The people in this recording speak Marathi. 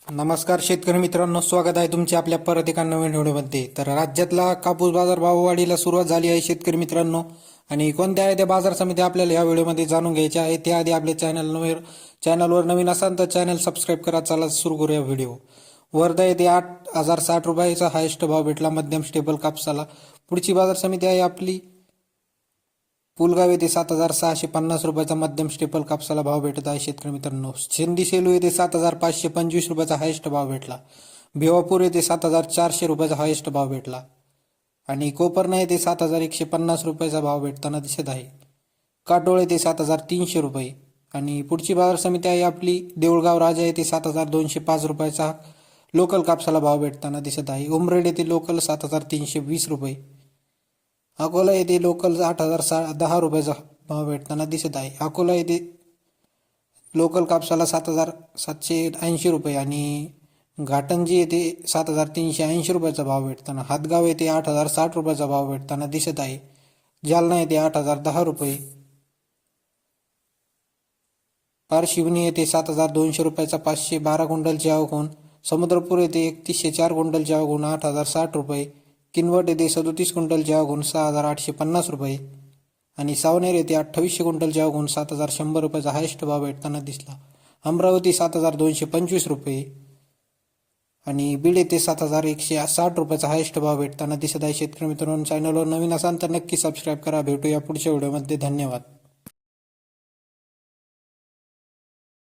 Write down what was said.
नमस्कार शेतकरी मित्रांनो, स्वागत आहे तुमचे आपल्या परत एका नवीन व्हिडिओमध्ये। तर राज्यातला कापूस बाजार भाववाढीला सुरुवात झाली आहे शेतकरी मित्रांनो, आणि कोणत्या आहे त्या बाजार समिती आपल्याला या व्हिडिओमध्ये जाणून घ्यायच्या आहे। त्याआधी आपल्या चॅनलवर नवीन असाल तर चॅनल सबस्क्राईब करा। चला सुरू करूया व्हिडिओ। वर्धा येथे 8,060 रुपयाचा हायेस्ट भाव भेटला मध्यम स्टेबल कापसाला। पुढची बाजार समिती आहे आपली पुलगाव येथे 7,650 रुपयाचा मध्यम स्टेपल कापसाला भाव भेटत आहे शेतकरी मित्रांनो। शेंदी सेलू येथे 7,525 रुपयाचा हायेस्ट भाव भेटला। भिवापूर येथे 7,400 रुपयाचा हायेस्ट भाव भेटला, आणि कोपरना येथे 7,150 रुपयाचा भाव भेटताना दिसत आहे। काटोळ येथे 7,300 रुपये, आणि पुढची बाजार समिती आहे आपली देऊळगाव राजा येथे 7,205 रुपयाचा लोकल कापसाला भाव भेटताना दिसत आहे। उमरेड येथे लोकल 7,320 रुपये, अकोला येथे लोकल 8,010 रुपयाचा भाव भेटताना दिसत आहे। अकोला येथे लोकल कापसाला 7,780 रुपये, आणि घाटंजी येथे 7,380 रुपयाचा भाव भेटताना, हातगाव येथे 8,060 रुपयाचा भाव भेटताना दिसत आहे। जालना येथे 8,010 रुपये, पारशिवनी येथे 7,200 रुपयाचा 512 क्विंटलची आवक होऊन समुद्रपूर येथे 304 क्विंटलची आवक होऊन 8,060 रुपये, किनवट येथे 37 क्विंटलची आवक होऊन 6,850 रुपये, आणि सावनेर येथे 2800 क्विंटलची आवक होऊन 7,100 रुपयाचा हायेस्ट भाव भेटताना दिसला। अमरावती 7,225 रुपये, आणि बीड येथे 7,160 रुपयाचा हायेस्ट भाव भेटताना दिसत आहे। शेतकरी मित्रांनो, चॅनलवर नवीन असाल तर नक्की सबस्क्राईब करा। भेटूया पुढच्या व्हिडिओमध्ये। धन्यवाद।